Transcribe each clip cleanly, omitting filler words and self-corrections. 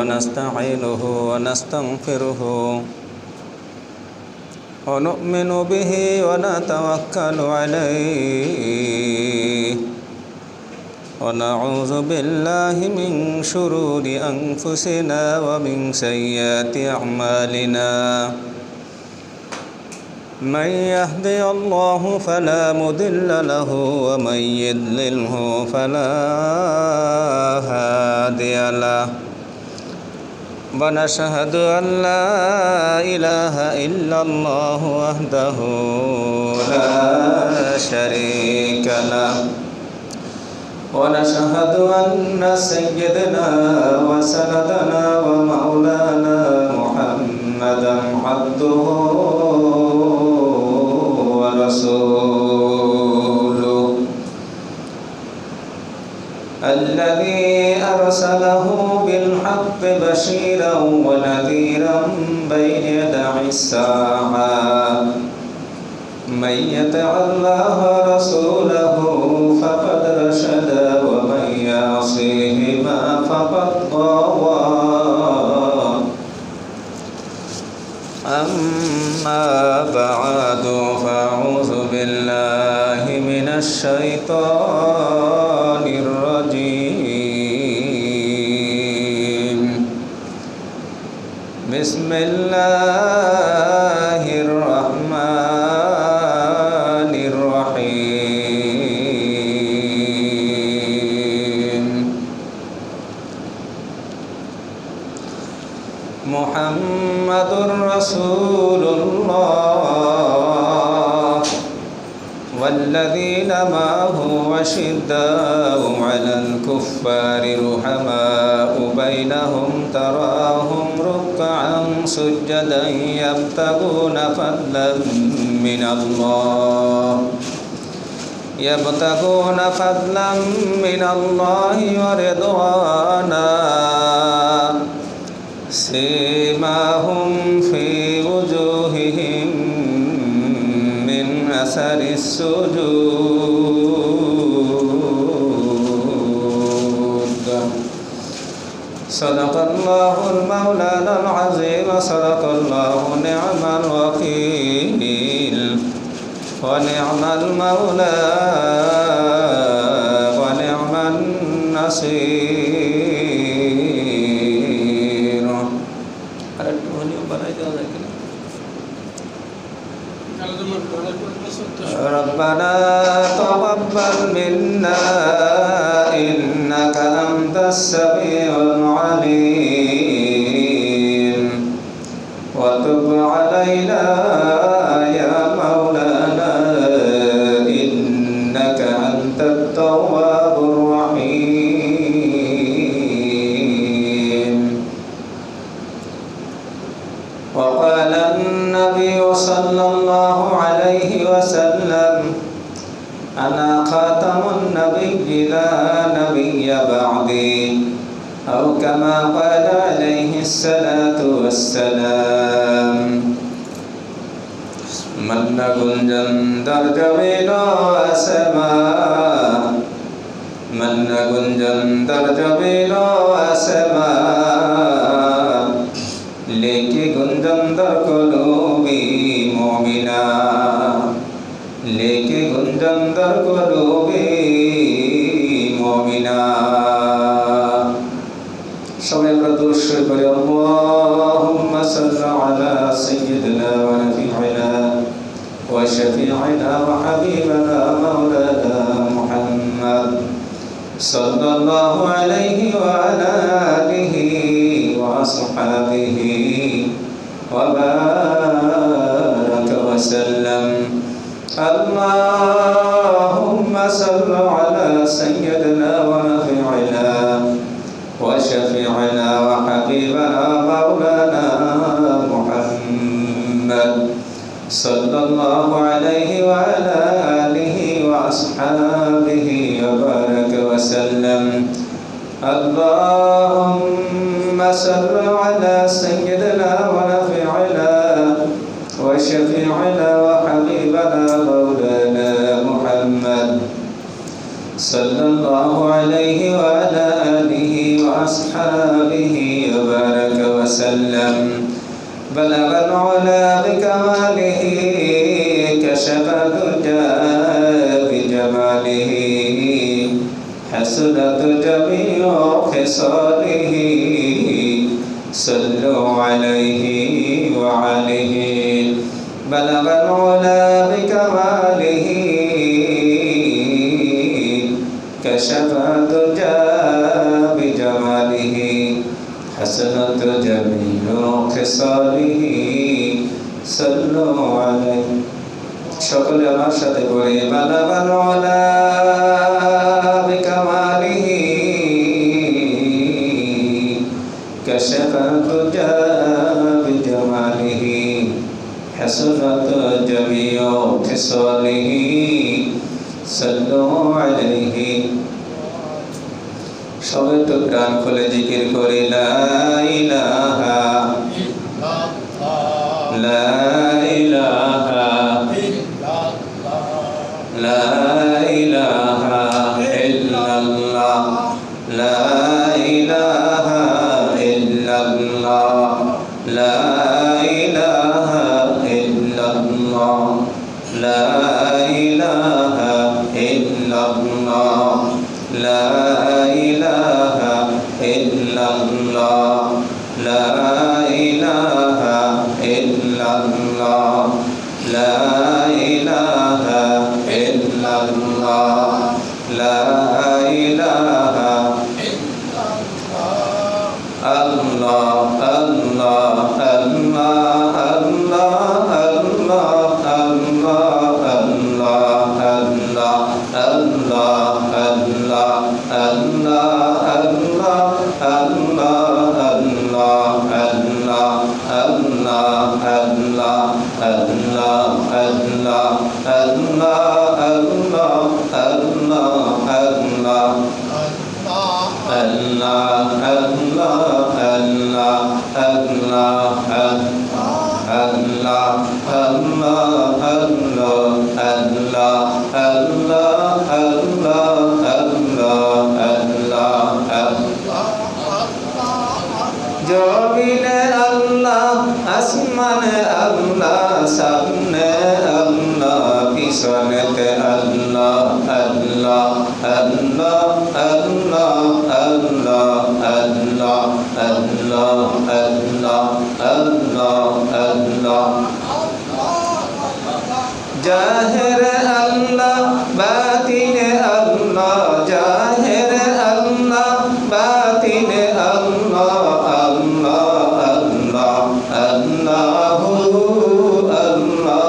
ونستعينه ونستغفره ونؤمن به ونتوكل عليه ونعوذ بالله من شرور أنفسنا ومن سيئات أعمالنا من يهدي الله فلا مضل له ومن يضلله فلا هادي له ونشهد أن لا إله إلا الله وحده لا شريك له ونشهد أن سيدنا وسندنا ومولانا محمدا عبده ورسوله الذي أرسله بالحق بشيرا ونذيرا بين يدي الساعة من يطع الله ورسوله فقد رشد ومن يعصيهما فقد غوى أما بعد فأعوذ بالله من الشيطان الرجيم بسم الله الرحمن الرحيم محمد رسول الله والذين معه أشداء على الكفار رحماء بينهم تراهم ركعا سجدا يبتغون فضلا من الله ورضوانا سيماهم في وجوههم من أثر السجود صدق الله المولانا العظيم صدق الله نعم الوكيل ونعم المولى ونعم النصير ربنا تقبل منا إنك أنت السميع العليم وتب علينا يا مولانا إنك أنت التواب الرحيم وقال النبي صلى الله عليه وسلم أنا خاتم النبي لا نبي بعدي أو كما قال عليه الصلاة والسلام من গুঞ্জন দরজবিল আসমা من গুঞ্জন দরজবিল আসমা लेके गुंजन दर कलूबी मोमिना लेके गुंजन दर कलूबी मोमिना सबाई আমরা দুরূদ শরীফ পড়ি আল্লাহুম্মা সাল্লি আলা সাইয়্যিদিনা ওয়া নাবিয়িনা ওয়া শাফিঈনা ওয়া হাবিবানা মাওলানা মুহাম্মদ সাল্লাল্লাহু আলাইহি ওয়া আলা আলিহি وأصحابه وبارك وسلم اللهم صل على سيدنا ونبينا وشفيعنا وحبيبنا مولانا محمد صلى الله عليه وعلى آله وأصحابه وبارك وسلم اللهم صل على سيدنا ونبينا وشفيعنا وحبيبنا مولانا محمد صلى الله عليه وعلى آله وأصحابه وبارك وسلم بلغ العلا بكماله كشف الدجى بجماله حسنت جميع خصاله صلوا عليه وعليه بلغ العلا بكماله كشف الدجى بجماله حسنت جميع خصاله صلوا عليه সকলে আমার সাথে পড়ে বালাগাল উলা বিকামালিহি কাশাফা তুজা বিজামালিহি হাসানাত জামিউ খিসালিহি সাল্লু আলাইহি সবাই একটু প্রাণ খুলে জিকির করে লা ইলাহা লা ইলাহা لا إله إلا الله لا إله إلا الله لا إله إلا الله لا إله إلا الله لا إله إلا الله لا إله إلا الله لا إله إلا الله لا إله إلا الله الله الله الله الله الله الله الله الله الله জমিনে আল্লাহ আসমানে আল্লাহ সামনে আল্লাহ পিছনেতে আল্লাহ আল্লাহ আল্লাহ আল্লাহ আল্লাহ আল্লাহ আল্লাহ আল্লাহ আল্লাহ আল্লাহ জাহের আল্লাহ বাতিনে আল্লাহ জাহের আল্লাহ বাতিনে আল্লাহ আল্লাহ আল্লাহ আল্লাহু আল্লাহ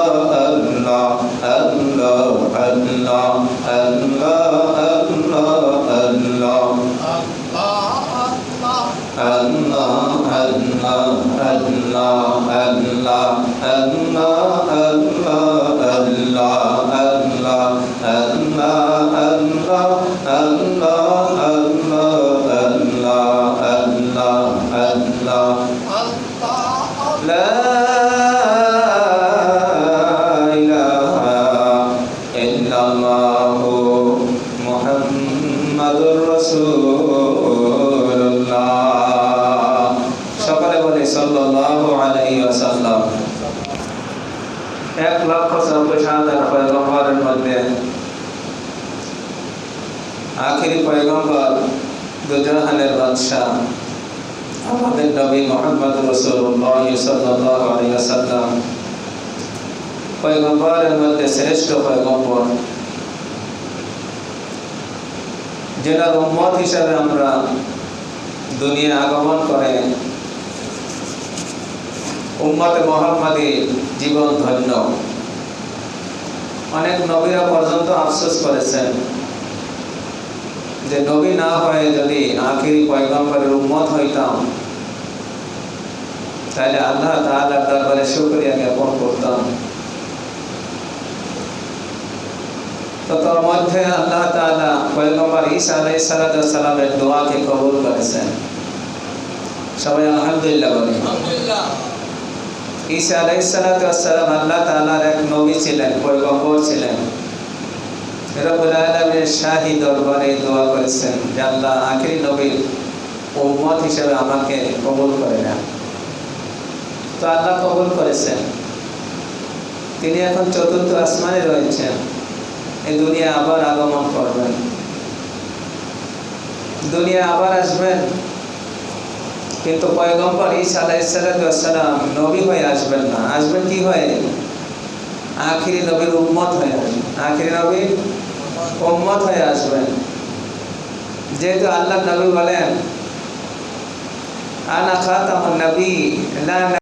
আল্লাহ আল্লাহ আল্লাহ আল্লাহ আল্লাহ আল্লাহ মুহাম্মাদুর রাসূলুল্লাহ সকলে বলে সাল্লাল্লাহু আলাইহি ওয়াসাল্লাম 1,96,000 পয়গম্বরের মধ্যে আখেরি পয়গম্বর দুজাহানের বাদশা আমাদের নবী মুহাম্মদুর রাসূলুল্লাহ সাল্লাল্লাহু আলাইহি ওয়াসাল্লাম পয়গম্বরের মধ্যে শ্রেষ্ঠ পয়গম্বর, যেনার উম্মত হিসাবে আমরা দুনিয়া আগমন করে উম্মতে মুহাম্মাদী জীবন ধন্য। অনেক নবীরা পর্যন্ত আফসোস করেছেন যে নবী না হয়ে যদি আখেরি পয়গম্বরের উম্মত হইতাম তাহলে আল্লাহ তাআলার দরবারে শুকরিয়া জ্ঞাপন করতাম। তো তার মধ্যে আল্লাহ তাআলা পয়গম্বর ঈসা আলাইহিস সালামের দোয়াকে কবুল করেছেন। সবাই আলহামদুলিল্লাহ বলি। আলহামদুলিল্লাহ। ঈসা আলাইহিস সালাম আল্লাহ তাআলার এক নবী ছিলেন, পয়গম্বর ছিলেন। রব্বুল আলামিনের শাহী দরবারে দোয়া করেছেন যে আল্লাহ আখেরি নবীর উম্মত হিসেবে আমাকে কবুল করে নেন। তো আল্লাহ কবুল করেছেন। তিনি এখন চতুর্থ আসমানে রয়েছেন, এই দুনিয়া আবার আগমন করবেন, দুনিয়া আবার আসবেন। কিন্তু পয়গম্বর ঈসা আলাইহিস সালাম নবী হয়ে আসবেন না, আসবেন কি হয়ে? আখিরি নবীর উম্মত হয়ে আসবেন, আখিরি নবীর উম্মত হয়ে আসবেন। যেহেতু আল্লাহ নবী বলেন আনা খাতামুন নবী,